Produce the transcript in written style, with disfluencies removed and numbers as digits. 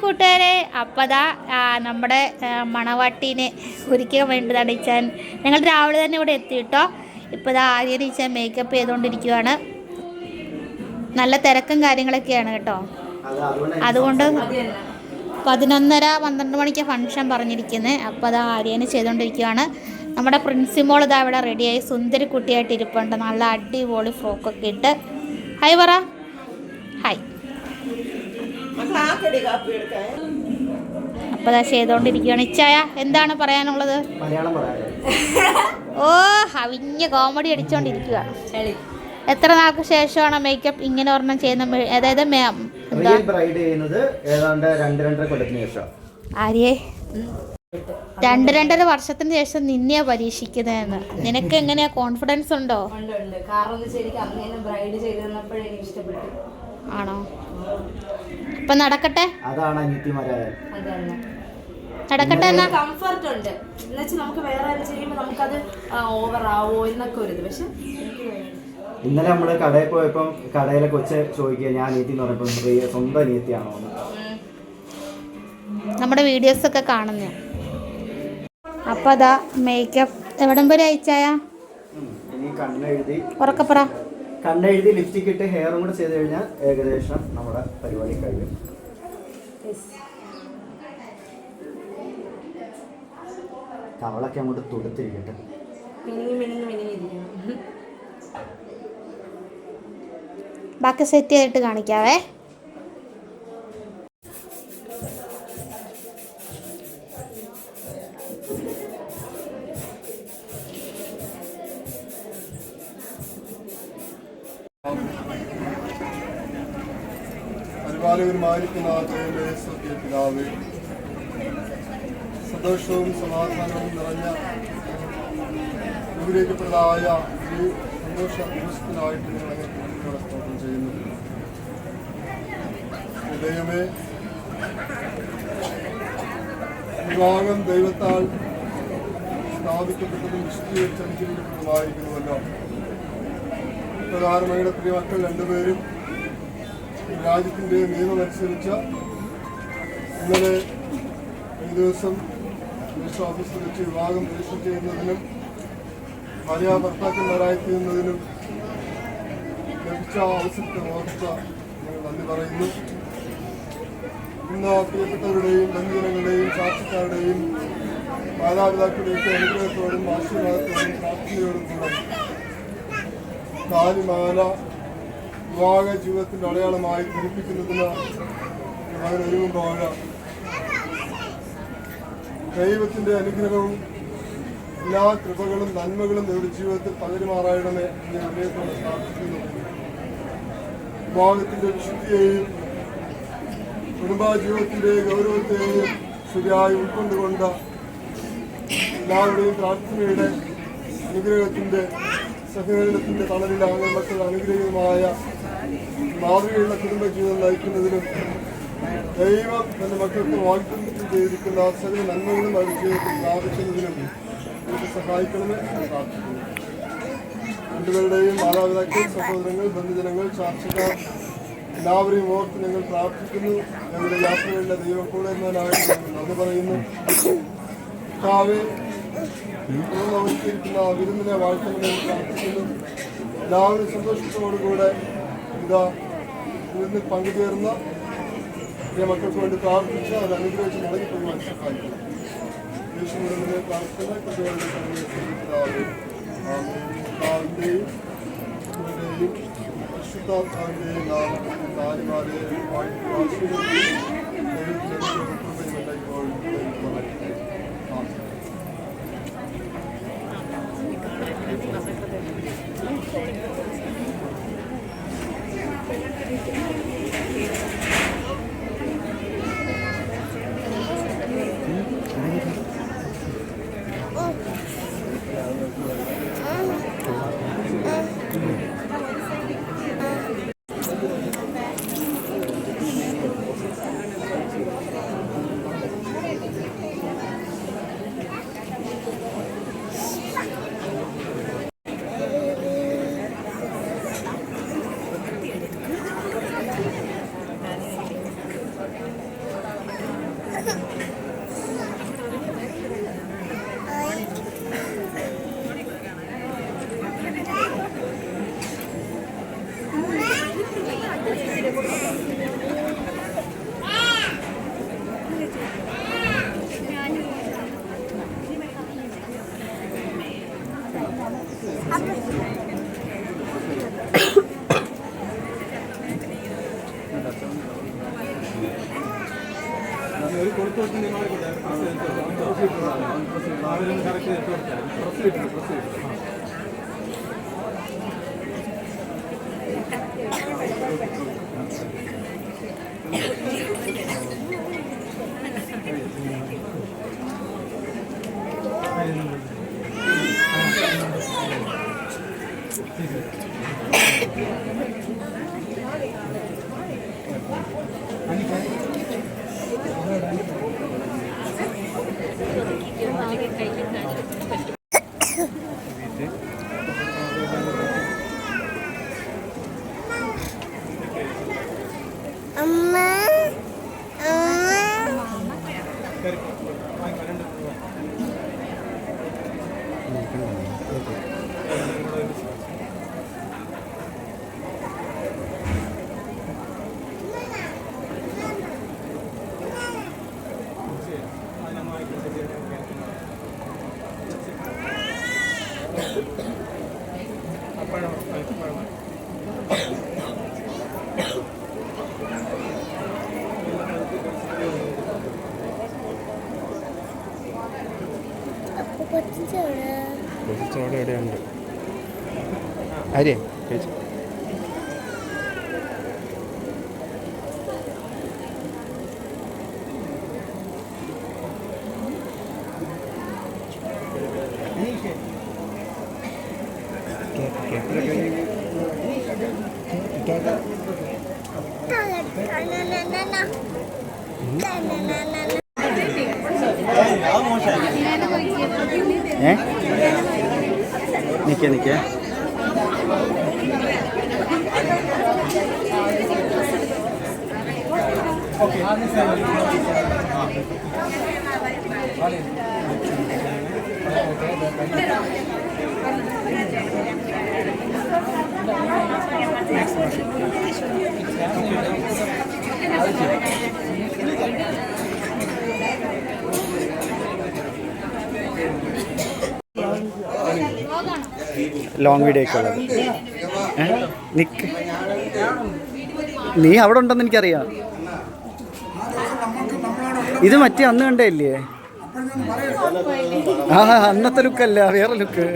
കൂട്ടുകാരെ, അപ്പതാ നമ്മുടെ മണവാട്ടീനെ ഒരുക്കാൻ വേണ്ടതാണ് ഇച്ചാൻ. ഞങ്ങൾ രാവിലെ തന്നെ ഇവിടെ എത്തിയിട്ടോ. ഇപ്പോൾ ഇതാ ആര്യൻ ഇച്ചാൻ മേക്കപ്പ് ചെയ്തുകൊണ്ടിരിക്കുകയാണ്. നല്ല തിരക്കും കാര്യങ്ങളൊക്കെയാണ് കേട്ടോ. അതുകൊണ്ട് 11:30-12 മണിക്ക് ഫംഗ്ഷൻ പറഞ്ഞിരിക്കുന്നത്. അപ്പോൾ അതാ ആര്യന് ചെയ്തുകൊണ്ടിരിക്കുകയാണ്. നമ്മുടെ പ്രിൻസിമോൾ ഇതാ ഇവിടെ റെഡിയായി സുന്ദരി കുട്ടിയായിട്ട് ഇരിപ്പുണ്ട്. നല്ല അടിപൊളി ഫ്രോക്കൊക്കെ ഇട്ട്. ഹായ് പറ. ഹായ്. അപ്പോൾ അതാ ചെയ്തുകൊണ്ടിരിക്കുകയാണ്. ഇച്ചായ എന്താണ് പറയാനുള്ളത്? ഓ ഹവിഞ്ഞ കോമഡി അടിച്ചുകൊണ്ടിരിക്കുക. എത്ര നാൾക്ക് ശേഷമാണ് മേക്കപ്പ് ഇങ്ങനെ ഒരെണ്ണം ചെയ്യുന്ന? അതായത് ആര്യേ 2-2.5 വർഷത്തിന് ശേഷം നിന്നെയാ പരീക്ഷിക്കുന്നതെന്ന്. നിനക്ക് എങ്ങനെയാ, കോൺഫിഡൻസ് ഉണ്ടോ? ആണോ? ഇപ്പൊ നടക്കട്ടെ, നടക്കട്ടെ. എന്നാ കംഫർട്ട് ഉണ്ട് എന്നുവെച്ചാൽ നമുക്ക് വേറെ ചെയ്യുമ്പോൾ നമുക്കത് ഓവർ ആവോ എന്നൊക്കെ ഒരു ഇത്. പക്ഷെ ഇന്നലെ നമ്മള് കടയിൽ പോയപ്പം കടയിലെ കൊച്ച് ചോദിക്കുക ഞാൻ നീത്തി എന്ന് പറഞ്ഞപ്പോ സ്വന്തം നീത്തിയാണോ? നമ്മുടെ വീഡിയോസ് ഒക്കെ കാണുന്നു. അപ്പൊ അതാ മേക്കപ്പ് എവിടം വരെ അയച്ചായ? ഇനി കണ്ണെഴുതി ഉറക്കപ്പറ. കണ്ണെഴുതി ലിപ്സ്റ്റിക് ഇട്ട് ഹെയറും കൂടെ ചെയ്ത് കഴിഞ്ഞാൽ ഏകദേശം നമ്മുടെ പരിപാടി കഴിയും. കവളൊക്കെ അങ്ങോട്ട് തുടുത്തിരിക്കട്ടെ. ബാക്കി സെറ്റ് ചെയ്തിട്ട് കാണിക്കാവേ. സന്തോഷവും സമാധാനവും നിറഞ്ഞ അനുഗ്രഹിക്കപ്പെട്ടതായ ഈ സന്തോഷ ദിവസത്തിനായിട്ട് ഞങ്ങളെ സ്തോത്രം ചെയ്യുന്നു. ദൈവമേ, വിവാഹം ദൈവത്താൽ സ്ഥാപിക്കപ്പെട്ടതും വിശദീകരിച്ചനുസരിക്കപ്പെട്ടതുമായിരിക്കുന്നുവല്ലോ. പ്രധാനമയുടെ പ്രിയമക്കൾ രണ്ടുപേരും രാജ്യത്തിൻ്റെ നിയമമനുസരിച്ച് ഇന്നലെ ഈ ദിവസം രജിസ്റ്റർ ഓഫീസിൽ വെച്ച് വിവാഹം രജിസ്റ്റർ ചെയ്യുന്നതിനും ഭാര്യ ഭർത്താക്കന്മാരായിത്തീരുന്നതിനും ലഭിച്ച അവസരത്തെ ഓർച്ച ഞങ്ങൾ നന്ദി പറയുന്നു. ഇന്ന് പ്രിയപ്പെട്ടവരുടെയും ബന്ധുജനങ്ങളുടെയും സാക്ഷിക്കാരുടെയും മാതാപിതാക്കളുടെയൊക്കെ അനുഗ്രഹത്തോടും ആശീർവാദത്തോടും പ്രാർത്ഥനയോടും കൂടെ താലിമാല വിവാഹ ജീവിതത്തിൻ്റെ അടയാളമായി ധരിപ്പിക്കുന്നതിന് മകൻ ഒരുങ്ങുമ്പോൾ ദൈവത്തിൻ്റെ അനുഗ്രഹവും എല്ലാ കൃപകളും നന്മകളും നിങ്ങളുടെ ജീവിതത്തിൽ പകരുമാറായണമേ എന്ന് ഹൃദയത്തോടെ പ്രാർത്ഥിക്കുന്നു. വിവാഹത്തിൻ്റെ വിശുദ്ധിയെയും കുടുംബജീവിതത്തിൻ്റെ ഗൗരവത്തെയും ശരിയായി ഉൾക്കൊണ്ടുകൊണ്ട് എല്ലാവരുടെയും പ്രാർത്ഥനയുടെ അനുഗ്രഹത്തിൻ്റെ സഹകരണത്തിൻ്റെ തണലിലാകുന്ന മക്കൾ അനുഗ്രഹീതമായ മാതൃകയുള്ള കുടുംബജീവിതം നയിക്കുന്നതിനും ദൈവം തന്റെ മക്കൾക്ക് വാഗ്ദത്തം ചെയ്തിരിക്കുന്ന സകല നന്മകളും അവരുടെ ജീവിതത്തിൽ പ്രാപിക്കുന്നതിനും നമുക്ക് സഹായിക്കണമേ എന്ന് പ്രാർത്ഥിക്കുന്നു. രണ്ടുപേരുടെയും മാതാപിതാക്കൾ, സഹോദരങ്ങൾ, ബന്ധുജനങ്ങൾ, ചാർച്ചക്കാർ എല്ലാവരെയും ഓർത്ത് ഞങ്ങൾ പ്രാർത്ഥിക്കുന്നു. ഞങ്ങളുടെ യാത്രകളിലെ ദൈവം കൂടെ എന്നതിനായിട്ട് നന്ദി പറയുന്നു. നമസ്കരിക്കുന്ന വിരുന്നിനെ വാഴ്ത്തണമെന്ന് പ്രാർത്ഥിക്കുന്നു. എല്ലാവരും സന്തോഷത്തോടുകൂടെ ഇതാ വിരുന്നിൽ പങ്കുചേർന്ന മക്കൾക്ക് വേണ്ടി പ്രാർത്ഥിച്ച് അത് അനുഗ്രഹിച്ച് മടങ്ങിപ്പോയി സഹായിക്കുന്നു. യേശുവിനെ പ്രാർത്ഥന പിതാവിന്റെയും പരിശുദ്ധാത്മാവിന്റെയും നാമത്തിൽ താലിമാരെ ചോട എവിടെയുണ്ട് ആര്യ ചേച്ചി നിൽക്കേ ലോങ് വീഡിയോ ഒക്കെ ഉള്ളത് നിക്ക് നീ അവിടെ ഉണ്ടെന്ന് എനിക്കറിയാം ഇത് മറ്റേ അന്ന് കണ്ടല്ലേ ആ അന്നത്തെ ലുക്കല്ല വേറെ ലുക്ക്